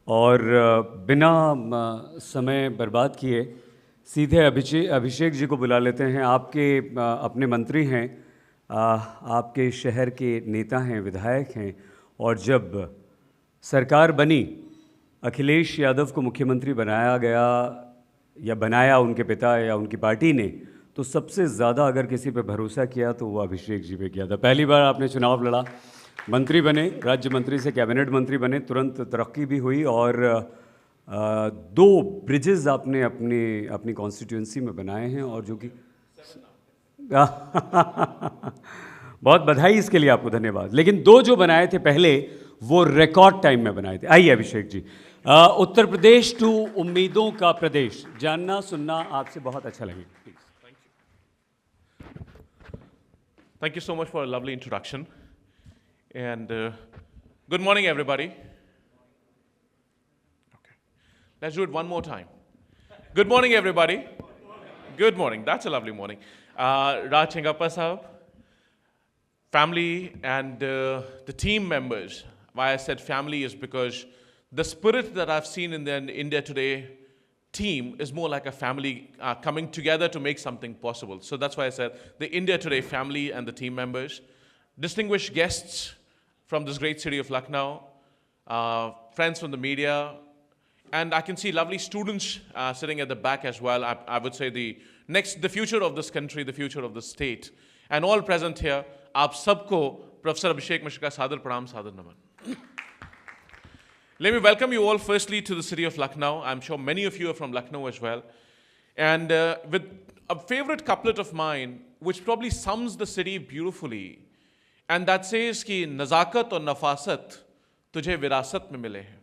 और बिना समय बर्बाद किए सीधे अभिषेक जी को बुला लेते हैं। आपके अपने मंत्री हैं, आपके शहर के नेता हैं, विधायक हैं, और जब सरकार बनी, अखिलेश यादव को मुख्यमंत्री बनाया गया या बनाया उनके पिता या उनकी पार्टी ने, तो सबसे ज़्यादा अगर किसी पे भरोसा किया तो वो अभिषेक जी पे किया था। पहली बार आपने चुनाव लड़ा, मंत्री बने, राज्य मंत्री से कैबिनेट मंत्री बने, तुरंत तरक्की भी हुई और 2 ब्रिजेस आपने अपनी कॉन्स्टिट्यूंसी में बनाए हैं, और जो कि बहुत बधाई इसके लिए, आपको धन्यवाद। लेकिन 2 जो बनाए थे पहले, वो रिकॉर्ड टाइम में बनाए थे। आइए अभिषेक जी, उत्तर प्रदेश टू उम्मीदों का प्रदेश, जानना सुनना आपसे बहुत अच्छा लगेगा। Thank you so much for a lovely introduction. And good morning, everybody. Okay. Let's do it one more time. Good morning, everybody. Good morning. That's a lovely morning. Raj Chengappa Sahab, family and the team members. Why I said family is because the spirit that I've seen in the India Today team is more like a family coming together to make something possible. So that's why I said the India Today family and the team members, distinguished guests from this great city of Lucknow, friends from the media, and I can see lovely students sitting at the back as well. I would say the future of this country, the future of the state, and all present here. आप सबको Professor Abhishek Mishra का सादर प्रणाम, सादर नमन. Let me welcome you all firstly to the city of Lucknow. I'm sure many of you are from Lucknow as well. And with a favorite couplet of mine, which probably sums the city beautifully, and that says कि नज़ाकत और नफासत तुझे विरासत में मिले हैं.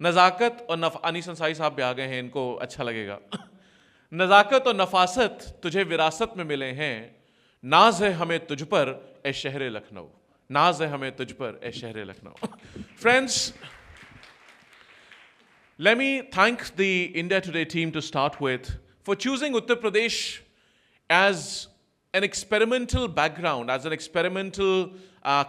नज़ाकत और अनीस अंसारी साहब भी आ गए हैं, इनको अच्छा लगेगा. नज़ाकत और नफासत तुझे विरासत में मिले हैं, नाज है हमें तुझ पर ए शहर लखनऊ. नाज है हमें तुझ पर ए शहर Lucknow. Friends, let me thank the India Today team to start with for choosing Uttar Pradesh as an experimental background, as an experimental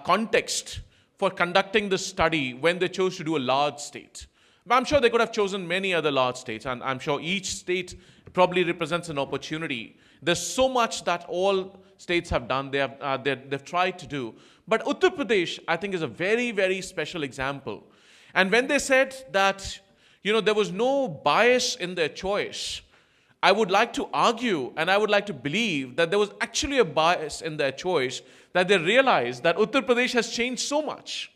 context for conducting this study when they chose to do a large state. I'm sure they could have chosen many other large states, and I'm sure each state probably represents an opportunity. There's so much that all states have done, they've tried to do. But Uttar Pradesh, I think, is a very, very special example. And when they said that, there was no bias in their choice, I would like to argue and I would like to believe that there was actually a bias in their choice, that they realized that Uttar Pradesh has changed so much.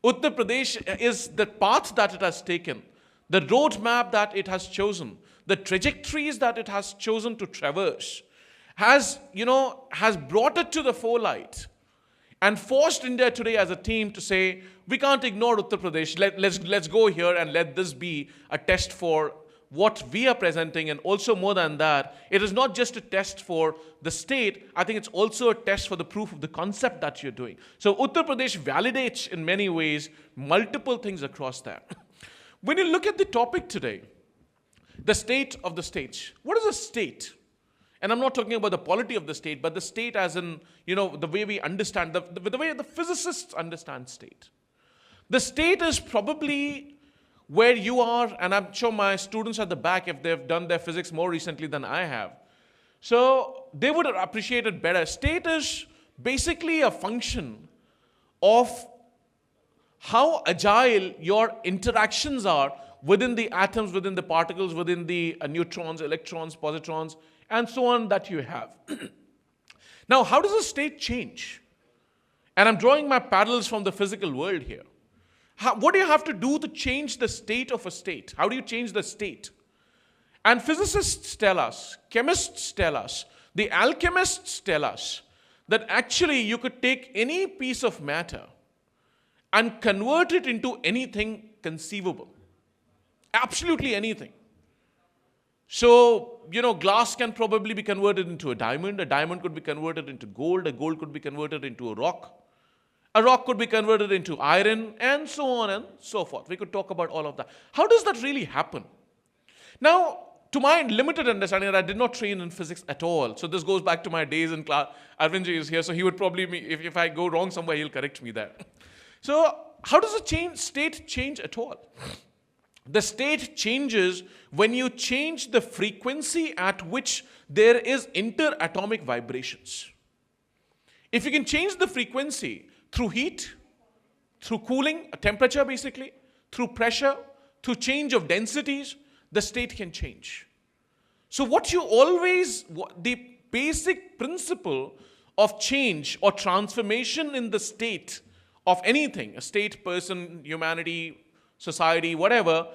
Uttar Pradesh is the path that it has taken, the roadmap that it has chosen, the trajectories that it has chosen to traverse, has brought it to the forelight and forced India Today as a team to say, we can't ignore Uttar Pradesh. Let's go here and let this be a test for what we are presenting. And also more than that, it is not just a test for the state. I think it's also a test for the proof of the concept that you're doing. So Uttar Pradesh validates in many ways multiple things across that. When you look at the topic today, the state of the states, what is a state? And I'm not talking about the polity of the state, but the state as in, the way we understand, the way the physicists understand state. The state is probably where you are, and I'm sure my students at the back, if they've done their physics more recently than I have, so they would appreciate it better. State is basically a function of how agile your interactions are within the atoms, within the particles, within the neutrons, electrons, positrons, and so on that you have. Now, how does a state change? And I'm drawing my parallels from the physical world here. What do you have to do to change the state of a state? How do you change the state? And physicists tell us, chemists tell us, the alchemists tell us that actually you could take any piece of matter and convert it into anything conceivable. Absolutely anything. So, glass can probably be converted into a diamond could be converted into gold, a gold could be converted into a rock could be converted into iron, and so on and so forth. We could talk about all of that. How does that really happen? Now, to my limited understanding, I did not train in physics at all. So this goes back to my days in class. Arvindji is here, so he would probably, if I go wrong somewhere, he'll correct me there. So how does a state change at all? The state changes when you change the frequency at which there is interatomic vibrations. If you can change the frequency through heat, through cooling, temperature basically, through pressure, through change of densities, the state can change. So the basic principle of change or transformation in the state of anything, a state, person, humanity, society, whatever,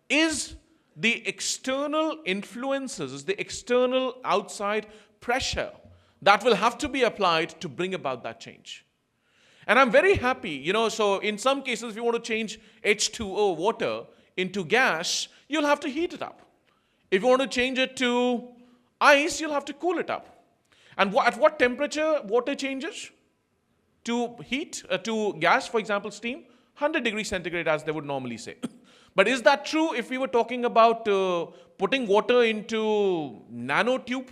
is the external influences, is the external outside pressure that will have to be applied to bring about that change. And I'm very happy, so in some cases, if you want to change H2O, water, into gas, you'll have to heat it up. If you want to change it to ice, you'll have to cool it up. And at what temperature water changes? To heat, to gas, for example, steam, 100 degrees centigrade as they would normally say. But is that true if we were talking about putting water into nanotube?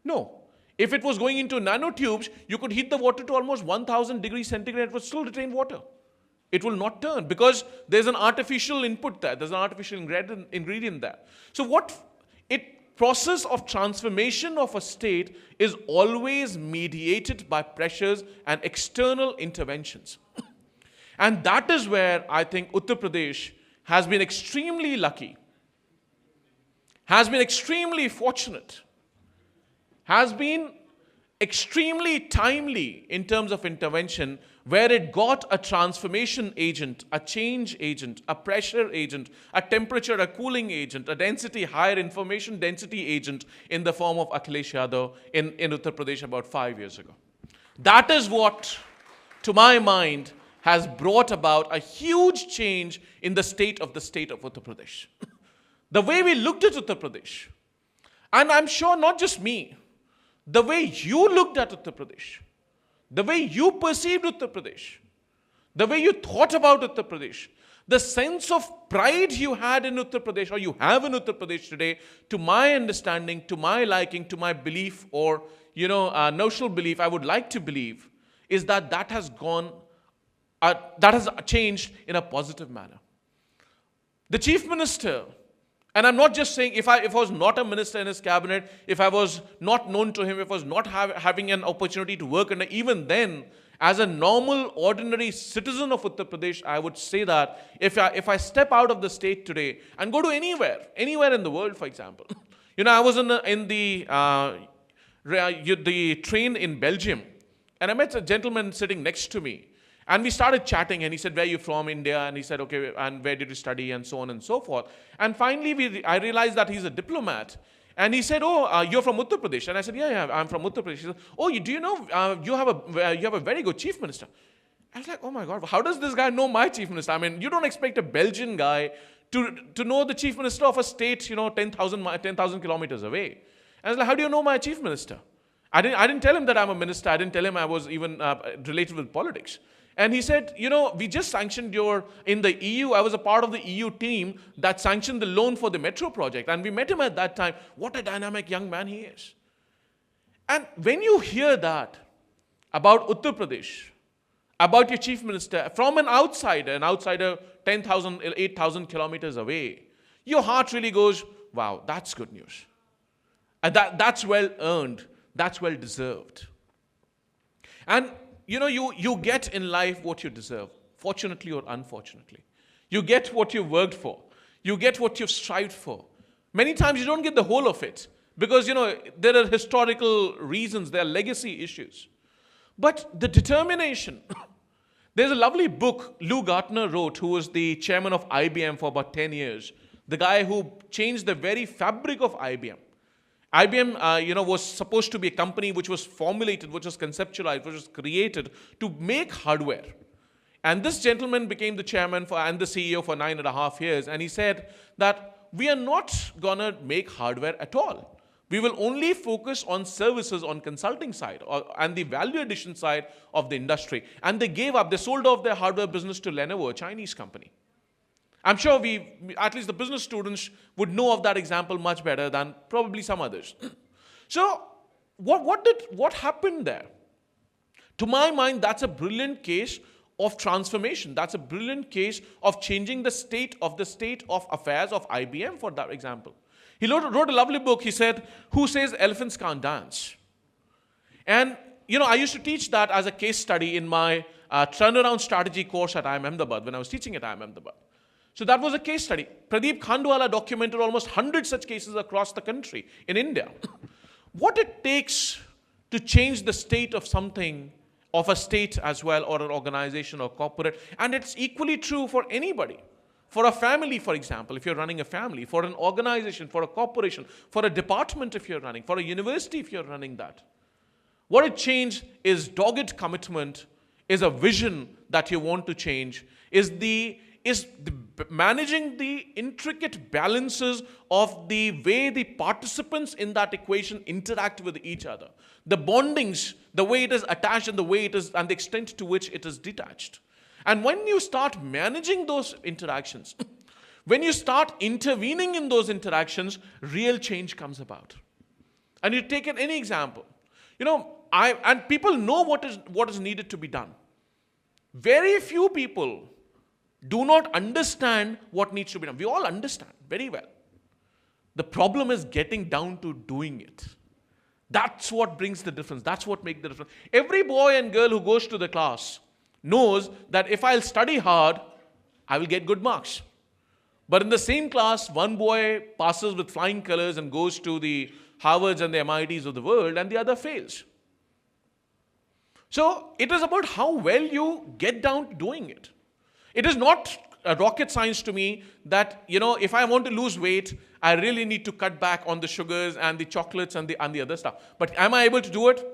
No. If it was going into nanotubes, you could heat the water to almost 1000 degrees centigrade, it would still retain water. It will not turn because there's an artificial input there. There's an artificial ingredient there. So process of transformation of a state is always mediated by pressures and external interventions. And that is where I think Uttar Pradesh has been extremely lucky, has been extremely fortunate, has been extremely timely in terms of intervention, where it got a transformation agent, a change agent, a pressure agent, a temperature, a cooling agent, a density, higher information density agent in the form of Akhilesh Yadav in Uttar Pradesh about 5 years ago. That is what, to my mind, has brought about a huge change in the state of Uttar Pradesh. The way we looked at Uttar Pradesh, and I'm sure not just me, the way you looked at Uttar Pradesh, the way you perceived Uttar Pradesh, the way you thought about Uttar Pradesh, the sense of pride you had in Uttar Pradesh, or you have in Uttar Pradesh today, to my understanding, to my liking, to my belief, or notional belief, I would like to believe, is that has changed in a positive manner. The Chief Minister, and I'm not just saying if I was not a minister in his cabinet, if I was not known to him, if I was not having an opportunity to work, and even then, as a normal, ordinary citizen of Uttar Pradesh, I would say that if I step out of the state today and go to anywhere in the world, for example, I was in the train in Belgium, and I met a gentleman sitting next to me. And we started chatting, and he said, where are you from? India. And he said, okay, and where did you study? And so on and so forth. And finally, I realized that he's a diplomat. And he said, oh, you're from Uttar Pradesh. And I said, yeah, I'm from Uttar Pradesh. He said, oh, do you know, you have a very good chief minister. I was like, oh my God, how does this guy know my chief minister? I mean, you don't expect a Belgian guy to know the chief minister of a state, 10,000 kilometers away. And I was like, how do you know my chief minister? I didn't tell him that I'm a minister. I didn't tell him I was even related with politics. And he said, we just sanctioned in the EU, I was a part of the EU team that sanctioned the loan for the metro project. And we met him at that time. What a dynamic young man he is. And when you hear that about Uttar Pradesh, about your chief minister, from an outsider 10,000, 8,000 kilometers away, your heart really goes, wow, that's good news. And that's well earned. That's well deserved. And you get in life what you deserve, fortunately or unfortunately. You get what you've worked for. You get what you've strived for. Many times you don't get the whole of it because, there are historical reasons, there are legacy issues. But the determination, there's a lovely book Lou Gartner wrote, who was the chairman of IBM for about 10 years, the guy who changed the very fabric of IBM. IBM, was supposed to be a company which was formulated, which was conceptualized, which was created to make hardware. And this gentleman became the chairman and the CEO for 9.5 years. And he said that we are not going to make hardware at all. We will only focus on services on consulting side and the value addition side of the industry. And they gave up. They sold off their hardware business to Lenovo, a Chinese company. I'm sure at least the business students would know of that example much better than probably some others. So what happened there? To my mind, that's a brilliant case of transformation. That's a brilliant case of changing the state of affairs of IBM, for that example. He wrote a lovely book. He said, "Who says elephants can't dance?" And, I used to teach that as a case study in my turnaround strategy course at IIM Ahmedabad, when I was teaching at IIM Ahmedabad. So that was a case study. Pradeep Khandwala documented almost 100 such cases across the country in India. What it takes to change the state of something, of a state as well, or an organization or corporate, and it's equally true for anybody. For a family, for example, if you're running a family, for an organization, for a corporation, for a department if you're running, for a university if you're running that. What it changes is dogged commitment, is a vision that you want to change, is managing the intricate balances of the way the participants in that equation interact with each other. The bondings, the way it is attached and the way it is, and the extent to which it is detached. And when you start managing those interactions, when you start intervening in those interactions, real change comes about. And you take any example. And people know what is needed to be done. Very few people do not understand what needs to be done. We all understand very well. The problem is getting down to doing it. That's what brings the difference. That's what makes the difference. Every boy and girl who goes to the class knows that if I'll study hard, I will get good marks. But in the same class, one boy passes with flying colors and goes to the Harvards and the MITs of the world, and the other fails. So it is about how well you get down to doing it. It is not a rocket science to me that, if I want to lose weight, I really need to cut back on the sugars and the chocolates and the other stuff. But am I able to do it?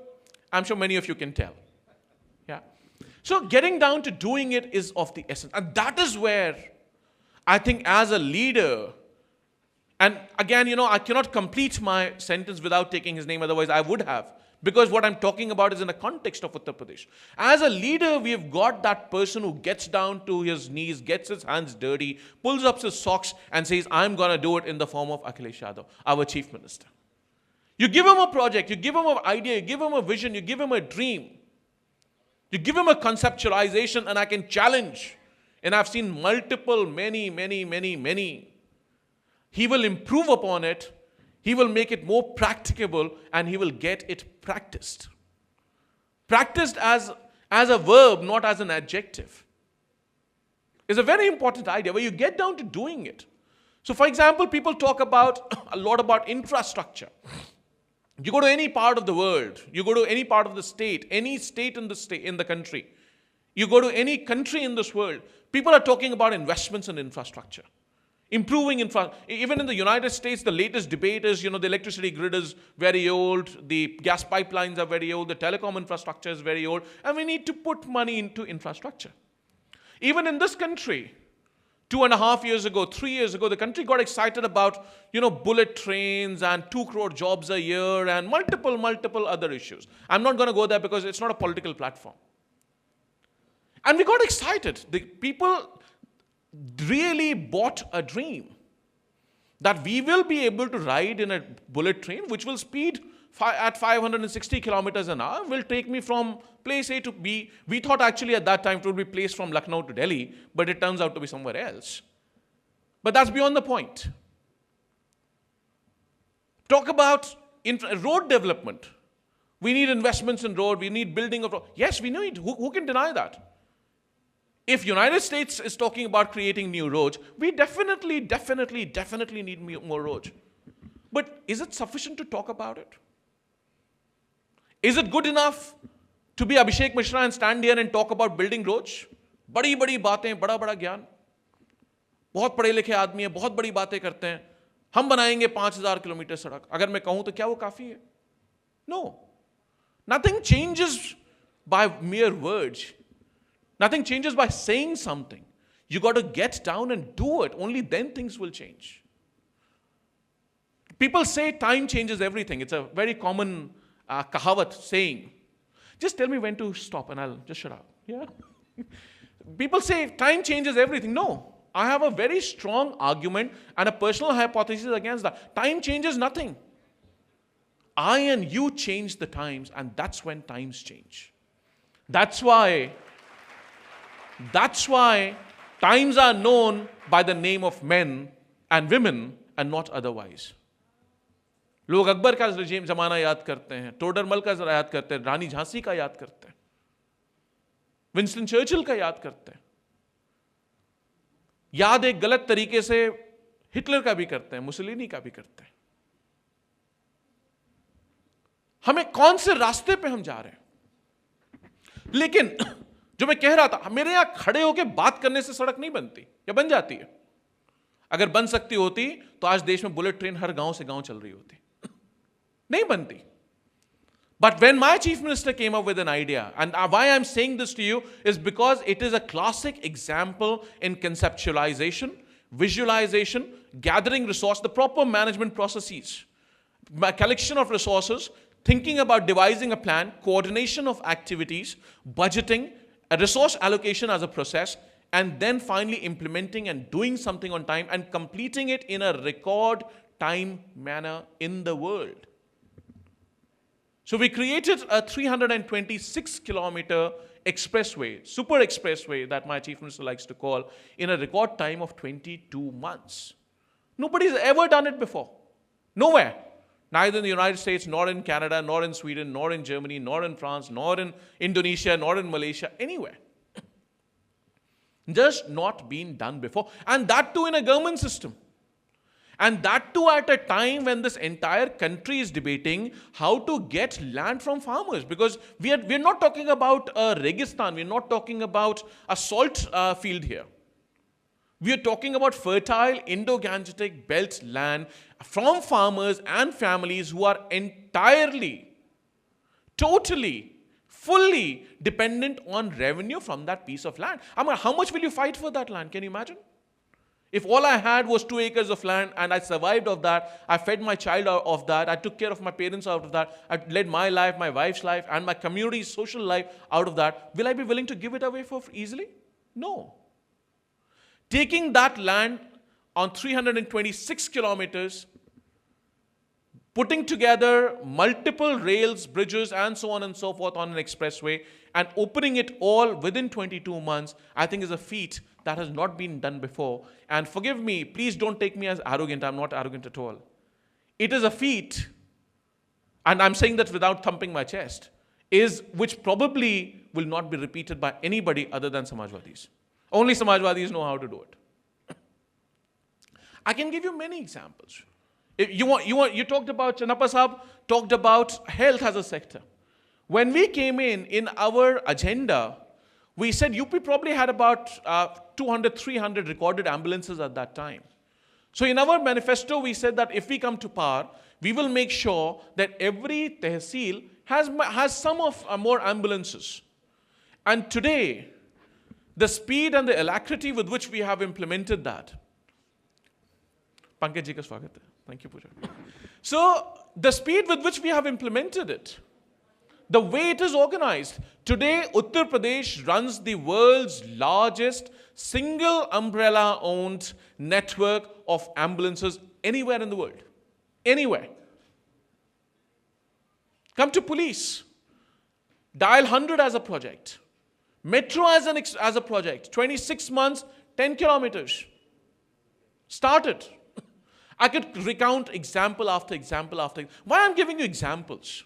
I'm sure many of you can tell. Yeah. So getting down to doing it is of the essence. And that is where I think as a leader, and again, I cannot complete my sentence without taking his name, otherwise I would have. Because what I'm talking about is in the context of Uttar Pradesh. As a leader, we've got that person who gets down to his knees, gets his hands dirty, pulls up his socks and says, I'm going to do it in the form of Akhilesh Yadav, our chief minister. You give him a project, you give him an idea, you give him a vision, you give him a dream. You give him a conceptualization, and I can challenge. And I've seen many. He will improve upon it. He will make it more practicable, and he will get it practiced. Practiced as a verb, not as an adjective. It's a very important idea where you get down to doing it. So, for example, people talk a lot about infrastructure. You go to any part of the world, you go to any part of the state, any state in the country, you go to any country in this world, people are talking about investments in infrastructure. Improving even in the United States, the latest debate is, the electricity grid is very old, the gas pipelines are very old, the telecom infrastructure is very old, and we need to put money into infrastructure. Even in this country, 2.5 years ago, 3 years ago, the country got excited about, bullet trains and 2 crore jobs a year and multiple other issues. I'm not going to go there because it's not a political platform. And we got excited. The people really bought a dream that we will be able to ride in a bullet train which will speed at 560 kilometers an hour, will take me from place A to B. We thought actually at that time it would be placed from Lucknow to Delhi, but it turns out to be somewhere else. But that's beyond the point. Talk about road development. We need investments in road, we need building of road. Yes, we need. Who can deny that? If United States is talking about creating new roads, we definitely need more roads. But is it sufficient to talk about it? Is it good enough to be Abhishek Mishra and stand here and talk about building roads? बड़ी बातें, बड़ा ज्ञान. बहुत पढ़े लिखे आदमी है, बहुत बड़ी बातें करते हैं. हम बनाएंगे 5,000 किलोमीटर सड़क. अगर मैं कहूं तो क्या वो काफी है? No. Nothing changes by mere words. Nothing changes by saying something. You got to get down and do it. Only then things will change. People say time changes everything. It's a very common kahawat saying. Just tell me when to stop and I'll just shut up. Yeah. People say time changes everything. No. I have a very strong argument and a personal hypothesis against that. Time changes nothing. I and you change the times, and that's when times change. That's why That's why times are known by the name of men and women and not otherwise. लोग अकबर का regime जमाना याद करते हैं, टोडरमल का याद करते हैं, रानी झांसी का याद करते हैं, विंस्टन चर्चिल का याद करते हैं, याद एक गलत तरीके से हिटलर का भी करते हैं, मुसोलिनी का भी करते हैं. हमें कौन से रास्ते पे हम जा रहे हैं? लेकिन जो मैं कह रहा था, मेरे यहां खड़े होकर बात करने से सड़क नहीं बनती या बन जाती है. अगर बन सकती होती तो आज देश में बुलेट ट्रेन हर गांव से गांव चल रही होती. नहीं बनती. But when my chief minister came up with an idea, and why I'm saying this to you is because it is a classic example in conceptualization, visualization, gathering resource, the proper management processes, collection of resources, thinking about devising a plan, coordination of activities, budgeting, a resource allocation as a process, and then finally implementing and doing something on time and completing it in a record time manner in the world. So we created a 326-kilometer expressway, super expressway that my chief minister likes to call, in a record time of 22 months. Nobody's ever done it before. Nowhere. Neither in the United States, nor in Canada, nor in Sweden, nor in Germany, nor in France, nor in Indonesia, nor in Malaysia, anywhere. Just not been done before. And that too in a government system. And that too at a time when this entire country is debating how to get land from farmers. Because we're not talking about a Registan, we're not talking about a salt field here. We are talking about fertile Indo-Gangetic belt land from farmers and families who are entirely, totally, fully dependent on revenue from that piece of land. I mean, how much will you fight for that land? Can you imagine? If all I had was 2 acres of land and I survived of that, I fed my child out of that, I took care of my parents out of that, I led my life, my wife's life, and my community's social life out of that, will I be willing to give it away for easily? No. Taking that land on 326 kilometers, putting together multiple rails, bridges, and so on and so forth on an expressway, and opening it all within 22 months, I think is a feat that has not been done before. And forgive me, please don't take me as arrogant. I'm not arrogant at all. It is a feat, and I'm saying that without thumping my chest, which probably will not be repeated by anybody other than Samajwadis. Only Samajwadis know how to do it. I can give you many examples. If you talked about, Chanappa Sahab talked about health as a sector. When we came in our agenda, we said UP probably had about 200, 300 recorded ambulances at that time. So in our manifesto, we said that if we come to power, we will make sure that every tehsil has some of more ambulances. And today, the speed and the alacrity with which we have implemented that. Pankaj ji ka swagat hai. Thank you, Pooja. So the speed with which we have implemented it, the way it is organized. Today, Uttar Pradesh runs the world's largest single umbrella-owned network of ambulances anywhere in the world. Anywhere. Come to police. Dial 100 as a project. Metro as a project. 26 months, 10 kilometers. Started. I could recount example after example after. Why I'm giving you examples?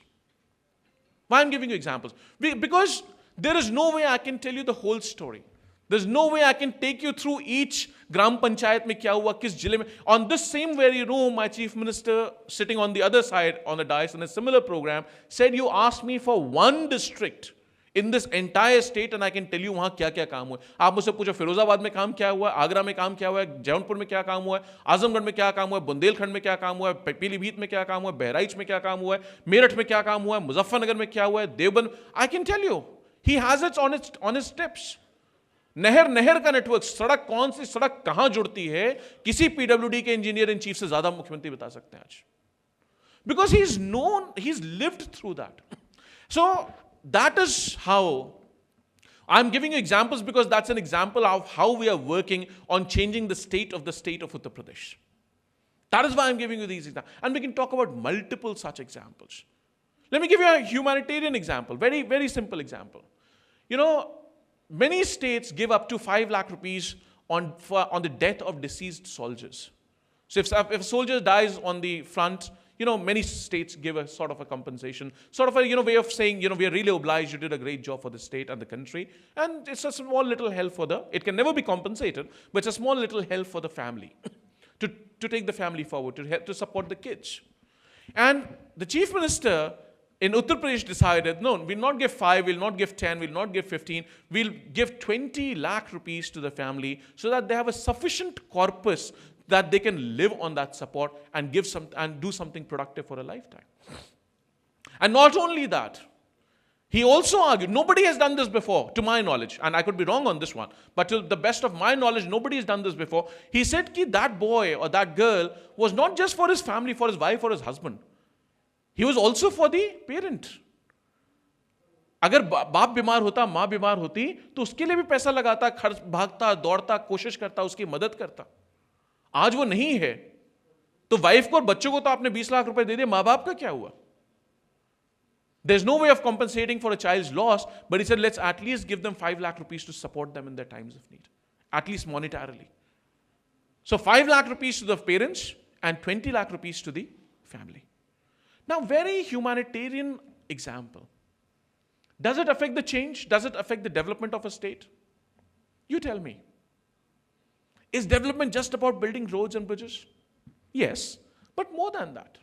Why I'm giving you examples? Because there is no way I can tell you the whole story. There's no way I can take you through each Gram Panchayat mein kya hua, kis jile mein. On this same very room, my chief minister, sitting on the other side on the dais in a similar program, said, you asked me for one district in this entire state and I can tell you वहाँ क्या क्या काम हुआ है. आप मुझसे पूछो फिरोजाबाद में काम क्या हुआ है, आगरा में काम क्या हुआ है, जौनपुर में क्या काम हुआ है, आजमगढ़ में क्या काम हुआ है, बुंदेलखंड में क्या काम हुआ है, पीलीभीत में क्या काम हुआ है, बहराइच में क्या काम हुआ है, मेरठ में क्या काम हुआ है, मुजफ्फरनगर में क्या हुआ है, Deoband. I can tell you. He has it on his tips. नहर का नेटवर्क, सड़क कौन सी सड़क कहां जुड़ती है, किसी पीडब्ल्यूडी के इंजीनियर इन चीफ से ज्यादा मुख्यमंत्री बता सकते हैं आज. Because he's lived through that. So that is how I'm giving you examples, because that's an example of how we are working on changing the state of Uttar Pradesh. That is why I'm giving you these examples. And we can talk about multiple such examples. Let me give you a humanitarian example, very, very simple example. many states give up to 5 lakh rupees on the death of deceased soldiers. So if a soldier dies on the front, many states give a sort of a compensation, sort of a way of saying, we are really obliged, you did a great job for the state and the country, and it's a small little help it can never be compensated, but it's a small little help for the family to take the family forward, to help to support the kids. And the chief minister in Uttar Pradesh decided, no, we'll not give 5, we'll not give 10, we'll not give 15, we'll give 20 lakh rupees to the family so that they have a sufficient corpus that they can live on that support and do something productive for a lifetime. And not only that, he also argued, nobody has done this before, to my knowledge, and I could be wrong on this one, but to the best of my knowledge, nobody has done this before. He said that boy or that girl was not just for his family, for his wife or his husband. He was also for the parent. अगर बाप बीमार होता, माँ बीमार होती, तो उसके लिए भी पैसा लगाता, खर्च भागता, दौड़ता, कोशिश करता, उसकी मदद करता. आज वो नहीं है, तो वाइफ को और बच्चों को तो आपने 20 लाख रुपए दे दिए, माँ बाप का क्या हुआ? There's no way of compensating for a child's loss, but he said, let's at least give them 5 lakh rupees to support them in their times of need, at least monetarily. So 5 lakh rupees to the parents and 20 lakh rupees to the family. Now, very humanitarian example. Does it affect the change? Does it affect the development of a state? You tell me. Is development just about building roads and bridges? Yes, but more than that.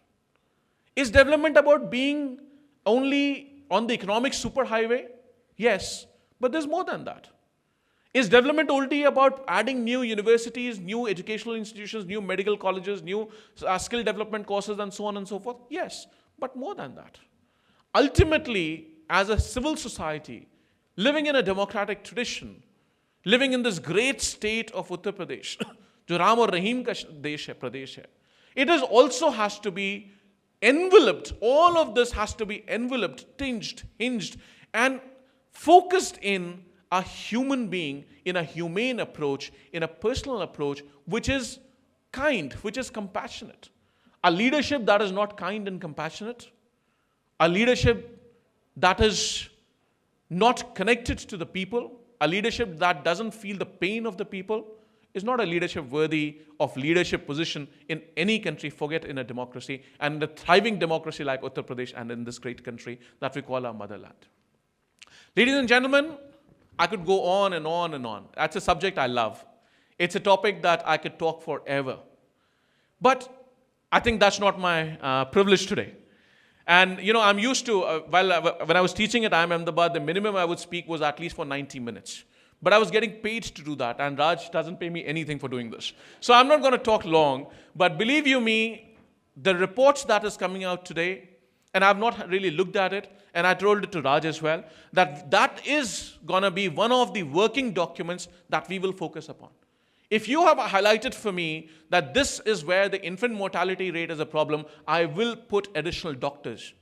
Is development about being only on the economic superhighway? Yes, but there's more than that. Is development only about adding new universities, new educational institutions, new medical colleges, new skill development courses, and so on and so forth? Yes, but more than that. Ultimately, as a civil society, living in a democratic tradition, living in this great state of Uttar Pradesh, जो राम और रहीम का देश है, प्रदेश है, it is also has to be enveloped, all of this has to be enveloped, tinged, hinged, and focused in a human being, in a humane approach, in a personal approach, which is kind, which is compassionate. A leadership that is not kind and compassionate, a leadership that is not connected to the people, a leadership that doesn't feel the pain of the people, is not a leadership worthy of leadership position in any country, forget in a democracy, and in a thriving democracy like Uttar Pradesh and in this great country that we call our motherland. Ladies and gentlemen, I could go on and on and on. That's a subject I love. It's a topic that I could talk forever. But I think that's not my privilege today. And, I'm used to, when I was teaching at IIM Ahmedabad, the minimum I would speak was at least for 90 minutes. But I was getting paid to do that, and Raj doesn't pay me anything for doing this. So I'm not going to talk long, but believe you me, the reports that is coming out today, and I've not really looked at it, and I told it to Raj as well, that is going to be one of the working documents that we will focus upon. If you have highlighted for me that this is where the infant mortality rate is a problem, I will put additional doctors.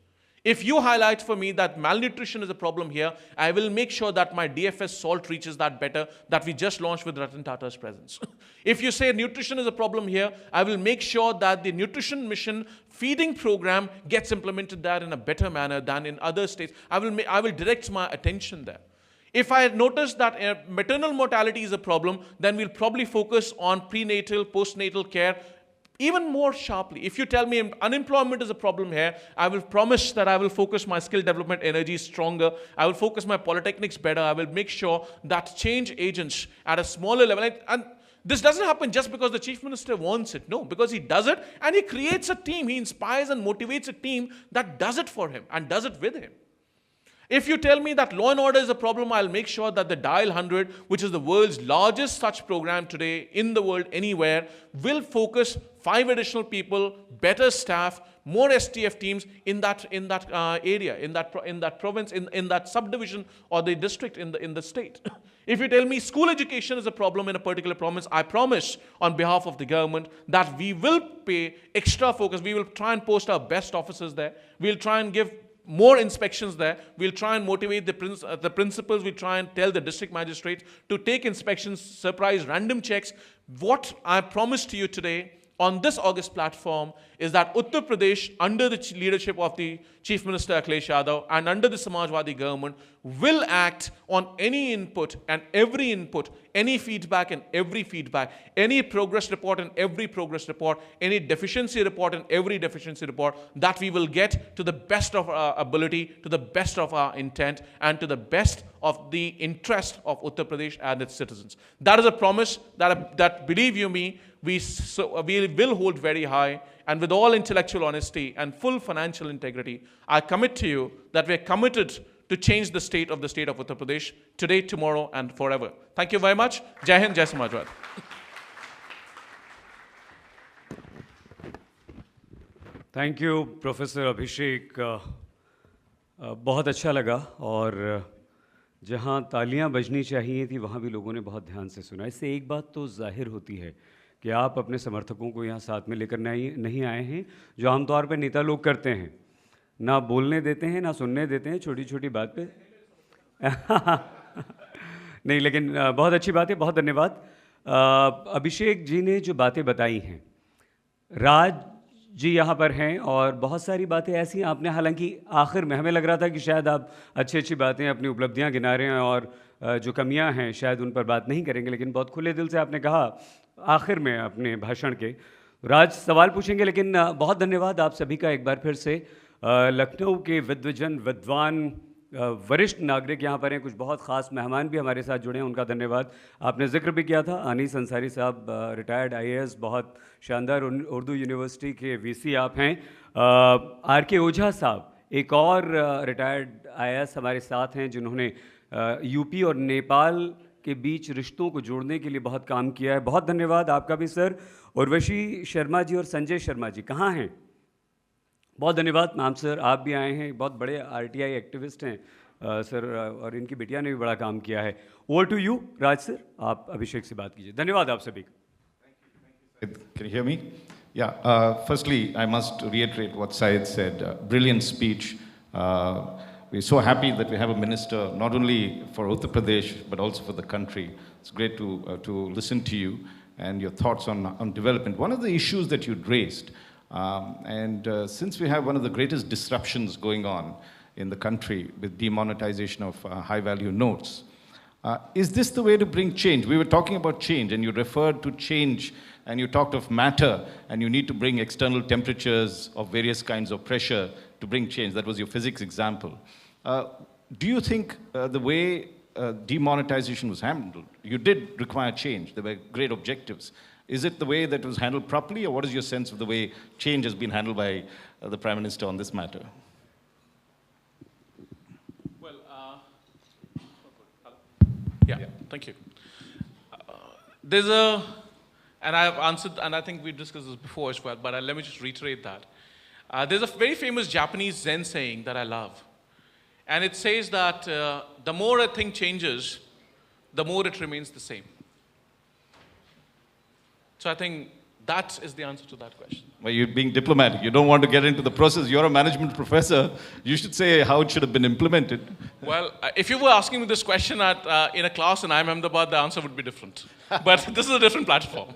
If you highlight for me that malnutrition is a problem here, I will make sure that my DFS salt reaches that better that we just launched with Ratan Tata's presence. If you say nutrition is a problem here, I will make sure that the nutrition mission feeding program gets implemented there in a better manner than in other states. I will direct my attention there. If I notice that maternal mortality is a problem, then we'll probably focus on prenatal, postnatal care even more sharply. If you tell me unemployment is a problem here, I will promise that I will focus my skill development energy stronger. I will focus my polytechnics better. I will make sure that change agents at a smaller level, and this doesn't happen just because the chief minister wants it. No, because he does it and he creates a team. He inspires and motivates a team that does it for him and does it with him. If you tell me that law and order is a problem, I'll make sure that the Dial 100, which is the world's largest such program today in the world anywhere, will focus 5 additional people, better staff, more STF teams in that area, in that province, in that subdivision or the district in the state. If you tell me school education is a problem in a particular province, I promise on behalf of the government that we will pay extra focus. We will try and post our best officers there. We'll try and give more inspections there. We'll try and motivate the principals. We'll try and tell the district magistrates to take inspections, surprise random checks. What I promised to you today, on this August platform is that Uttar Pradesh, under the leadership of the Chief Minister Akhilesh Yadav and under the Samajwadi government, will act on any input, any feedback and every feedback, any progress report and every progress report, any deficiency report and every deficiency report, that we will get to the best of our ability, to the best of our intent, and to the best of the interest of Uttar Pradesh and its citizens. That is a promise that believe you me, we will hold very high, and with all intellectual honesty and full financial integrity, I commit to you that we are committed to change the state of Uttar Pradesh today, tomorrow, and forever. Thank you very much. Jai Hind, Jai Samajwad. Thank you professor Abhishek बहुत अच्छा लगा और जहाँ तालियां बजनी चाहिए थी वहाँ भी लोगों ने बहुत ध्यान से सुना। इससे एक बात तो जाहिर होती है कि आप अपने समर्थकों को यहाँ साथ में लेकर नहीं आए हैं, जो आमतौर पर नेता लोग करते हैं, ना बोलने देते हैं ना सुनने देते हैं छोटी छोटी बात पे नहीं, लेकिन बहुत अच्छी बात है, बहुत धन्यवाद। अभिषेक जी ने जो बातें बताई हैं, राज जी यहाँ पर हैं और बहुत सारी बातें ऐसी आपने, हालांकि आखिर में हमें लग रहा था कि शायद आप अच्छी बातें, अपनी उपलब्धियाँ गिना रहे हैं और जो कमियाँ हैं शायद उन पर बात नहीं करेंगे, लेकिन बहुत खुले दिल से आपने कहा आखिर में अपने भाषण के। राज सवाल पूछेंगे, लेकिन बहुत धन्यवाद आप सभी का एक बार फिर से। लखनऊ के विद्वजन, विद्वान, वरिष्ठ नागरिक यहाँ पर हैं, कुछ बहुत ख़ास मेहमान भी हमारे साथ जुड़े हैं, उनका धन्यवाद। आपने जिक्र भी किया था, अनीस अंसारी साहब रिटायर्ड IAS, बहुत शानदार उर्दू यूनिवर्सिटी के VC आप हैं। RK ओझा साहब एक और रिटायर्ड IAS हमारे साथ हैं, जिन्होंने UP और नेपाल के बीच रिश्तों को जोड़ने के लिए बहुत काम किया है। बहुत धन्यवाद आपका भी सर। उर्वशी शर्मा जी और संजय शर्मा जी कहाँ हैं? बहुत धन्यवाद मैम सर, आप भी आए हैं, बहुत बड़े RTI एक्टिविस्ट हैं सर, और इनकी बिटिया ने भी बड़ा काम किया है। Over to you Raj sir, आप अभिषेक से बात कीजिए। धन्यवाद आप सभी। Can you hear me? Yeah, firstly, I must reiterate what Syed said. Brilliant speech. We're so happy that we have a minister, not only for Uttar Pradesh, but also for the country. It's great to listen to you and your thoughts on development. One of the issues that you'd raised, since we have one of the greatest disruptions going on in the country with demonetization of high-value notes, is this the way to bring change? We were talking about change, and you referred to change, and you talked of matter, and you need to bring external temperatures of various kinds of pressure to bring change. That was your physics example. Do you think the way demonetization was handled, you did require change, there were great objectives. Is it the way that was handled properly, or what is your sense of the way change has been handled by the Prime Minister on this matter? Well, thank you. There's a, and I've answered, and I think we discussed this before as well, but let me just reiterate that. There's a very famous Japanese Zen saying that I love. And it says that the more a thing changes, the more it remains the same. So I think that is the answer to that question. Well, you're being diplomatic. You don't want to get into the process. You're a management professor. You should say how it should have been implemented. Well, if you were asking me this question in a class in Ahmedabad, the answer would be different. But this is a different platform.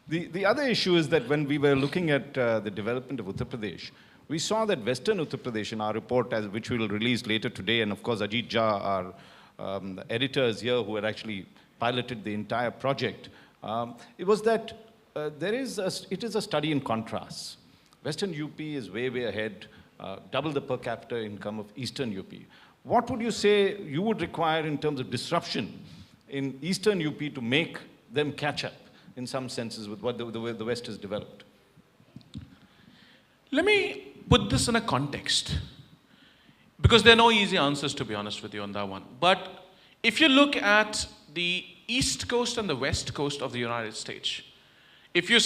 The other issue is that when we were looking at the development of Uttar Pradesh, we saw that Western Uttar Pradesh, in our report, which we will release later today, and of course Ajit Jha, our editor, is here, who had actually piloted the entire project. It was that it is a study in contrasts. Western UP is way ahead, double the per capita income of Eastern UP. What would you say you would require in terms of disruption in Eastern UP to make them catch up in some senses with what the way the West has developed? Let me put this in a context, because there are no easy answers, to be honest with you, on that one. But if you look at the East Coast and the West Coast of the United States, if you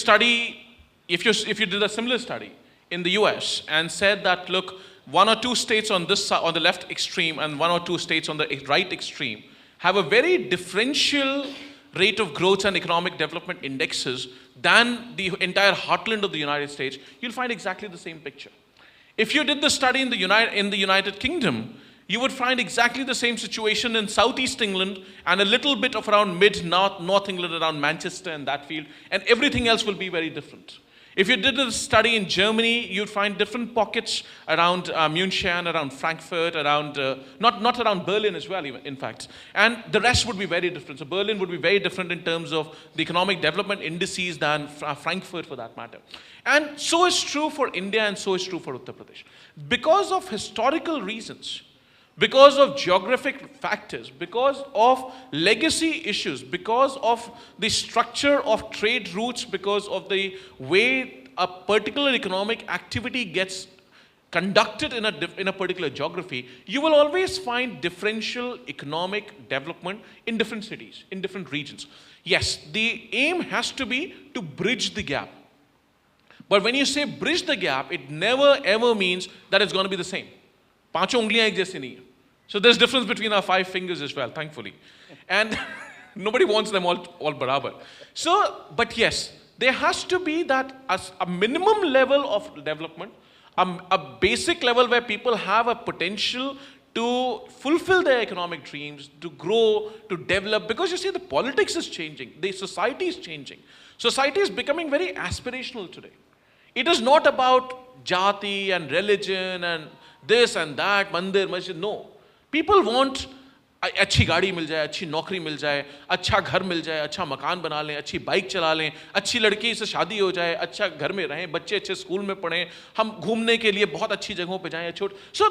did a similar study in the US and said that, look, one or two states on this side, on the left extreme, and one or two states on the right extreme have a very differential rate of growth and economic development indexes than the entire heartland of the United States, you'll find exactly the same picture. If you did the study in the United Kingdom, You would find exactly the same situation in southeast England and a little bit of around mid-north England, around Manchester and that field, and everything else will be very different. If you did a study in Germany, you'd find different pockets around München, around Frankfurt, around, not around Berlin as well, even, in fact. And the rest would be very different. So Berlin would be very different in terms of the economic development indices than Frankfurt for that matter. And so is true for India and so is true for Uttar Pradesh. Because of historical reasons, because of geographic factors, because of legacy issues, because of the structure of trade routes, because of the way a particular economic activity gets conducted in a particular geography, you will always find differential economic development in different cities, in different regions. Yes, the aim has to be to bridge the gap. But when you say bridge the gap, it never ever means that it's going to be the same. पांचों उंगलियां एक जैसी नहीं है. So there's difference between our 5 fingers as well, thankfully. And nobody wants them all barabar. So, but yes, there has to be that as a minimum level of development, a basic level where people have a potential to fulfill their economic dreams, to grow, to develop. Because you see, the politics is changing, the society is changing. Society is becoming very aspirational today. It is not about jati and religion and this and that, mandir, masjid, no. People want अच्छी गाड़ी मिल जाए, अच्छी नौकरी मिल जाए, अच्छा घर मिल जाए, अच्छा मकान बना लें, अच्छी बाइक चला लें, अच्छी लड़की से शादी हो जाए, अच्छा घर में रहें, बच्चे अच्छे स्कूल में पढ़ें, हम घूमने के लिए बहुत अच्छी जगहों पे जाएं, So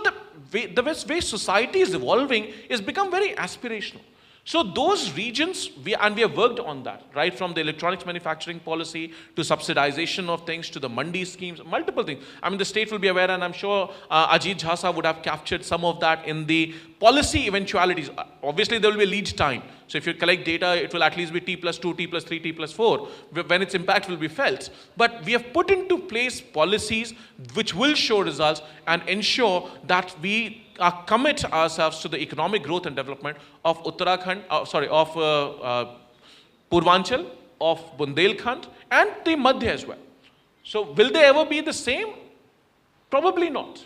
the way society is evolving is become very aspirational. So those regions, we have worked on that, right from the electronics manufacturing policy to subsidization of things to the mandi schemes, multiple things. I mean, the state will be aware, and I'm sure Ajit Jhasa would have captured some of that in the policy eventualities. Obviously, there will be a lead time. So if you collect data, it will at least be T+2, T+3, T+4, when its impact will be felt. But we have put into place policies which will show results and ensure that we commit ourselves to the economic growth and development of Uttarakhand, of Purvanchal, of Bundelkhand, and the Madhya as well. So will they ever be the same? Probably not.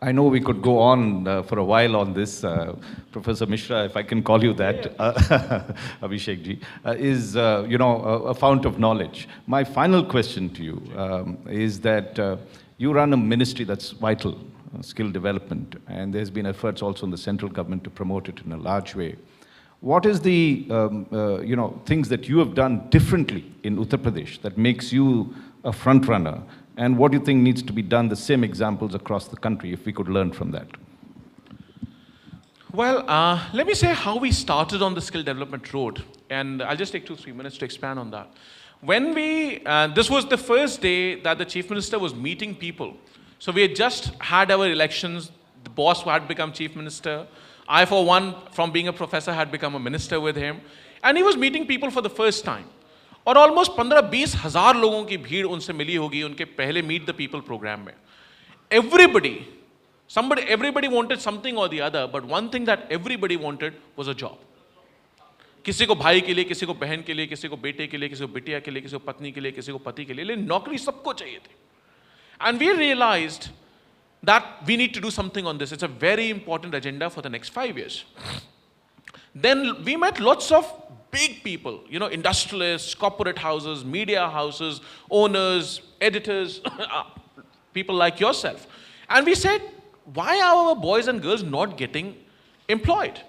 I know we could go on for a while on this. Professor Mishra, if I can call you that, Abhishek ji, is a fount of knowledge. My final question to you is that you run a ministry that's vital, skill development, and there's been efforts also in the central government to promote it in a large way. What is the things that you have done differently in Uttar Pradesh that makes you a front runner? And what do you think needs to be done, the same examples across the country, if we could learn from that? Well, let me say how we started on the skill development road. And I'll just take 2-3 minutes to expand on that. When this was the first day that the Chief Minister was meeting people. So we had just had our elections. The boss had become Chief Minister. I, for one, from being a professor, had become a minister with him. And he was meeting people for the first time. और almost 15-20 हज़ार लोगों की भीड़ उनसे मिली होगी उनके पहले meet the people programme में. Everybody wanted something or the other, but one thing that everybody wanted was a job. किसी को भाई के लिए, किसी को बहन के लिए, किसी को बेटे के लिए, किसी को बिटिया के लिए, किसी को पत्नी के लिए, किसी को पति के लिए, लेकिन नौकरी सबको चाहिए थी. And we realized that we need to do something on this. It's a very important agenda for the next 5 years. Then we met lots of big people, industrialists, corporate houses, media houses, owners, editors, people like yourself. And we said, why are our boys and girls not getting employed?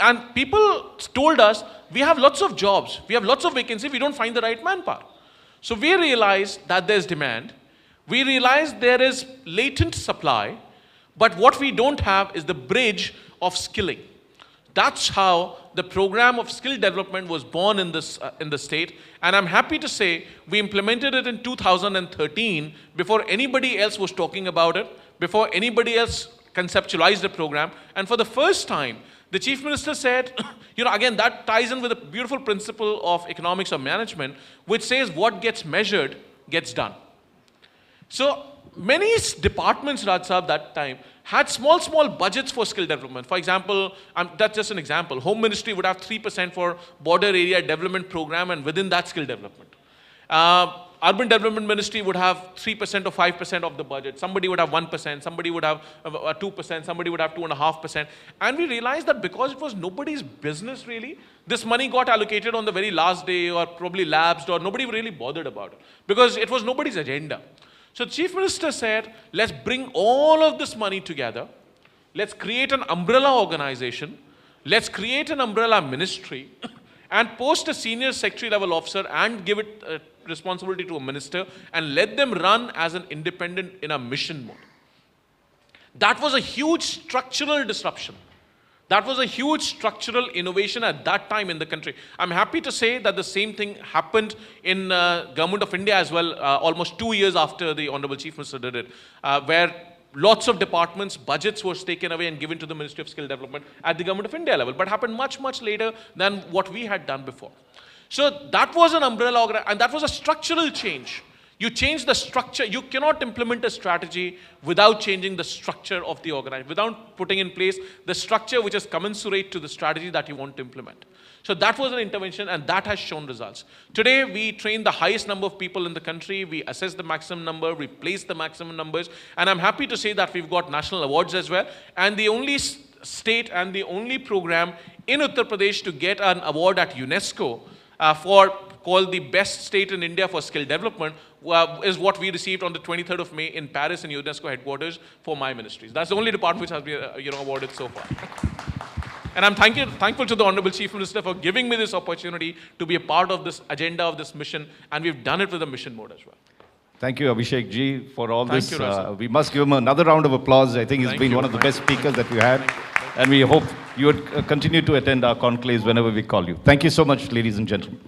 And people told us, we have lots of jobs, we have lots of vacancies, we don't find the right manpower. So we realized that there's demand. We realized there is latent supply, but what we don't have is the bridge of skilling. That's how the program of skill development was born in the state, and I'm happy to say we implemented it in 2013 before anybody else was talking about it, before anybody else conceptualized the program, and for the first time, the Chief Minister said, again, that ties in with a beautiful principle of economics of management, which says what gets measured gets done. So many departments, Raj Saab, that time, had small budgets for skill development. For example, that's just an example. Home Ministry would have 3% for border area development program and within that skill development. Urban Development Ministry would have 3% or 5% of the budget. Somebody would have 1%, somebody would have 2%, somebody would have 2.5%. And we realized that because it was nobody's business really, this money got allocated on the very last day or probably lapsed, or nobody really bothered about it because it was nobody's agenda. So the Chief Minister said, let's bring all of this money together. Let's create an umbrella organization. Let's create an umbrella ministry and post a senior secretary level officer and give it responsibility to a minister and let them run as an independent in a mission mode. That was a huge structural disruption. That was a huge structural innovation at that time in the country. I'm happy to say that the same thing happened in Government of India as well, almost 2 years after the Honorable Chief Minister did it, where lots of departments, budgets was taken away and given to the Ministry of Skill Development at the Government of India level, but happened much, much later than what we had done before. So that was an umbrella, and that was a structural change. You change the structure. You cannot implement a strategy without changing the structure of the organization, without putting in place the structure which is commensurate to the strategy that you want to implement. So that was an intervention, and that has shown results. Today, we train the highest number of people in the country. We assess the maximum number. We place the maximum numbers. And I'm happy to say that we've got national awards as well. And the only state and the only program in Uttar Pradesh to get an award at UNESCO called the best state in India for skill development is what we received on the 23rd of May in Paris in UNESCO headquarters for my ministries. That's the only department which has been awarded so far. And I'm thankful to the Honorable Chief Minister for giving me this opportunity to be a part of this agenda of this mission, and we've done it with a mission mode as well. Thank you, Abhishek Ji, for all Thank this. you, Raza. We must give him another round of applause. I think he's Thank been you. one of the best speakers that we had. And we hope you would continue to attend our conclaves whenever we call you. Thank you so much, ladies and gentlemen.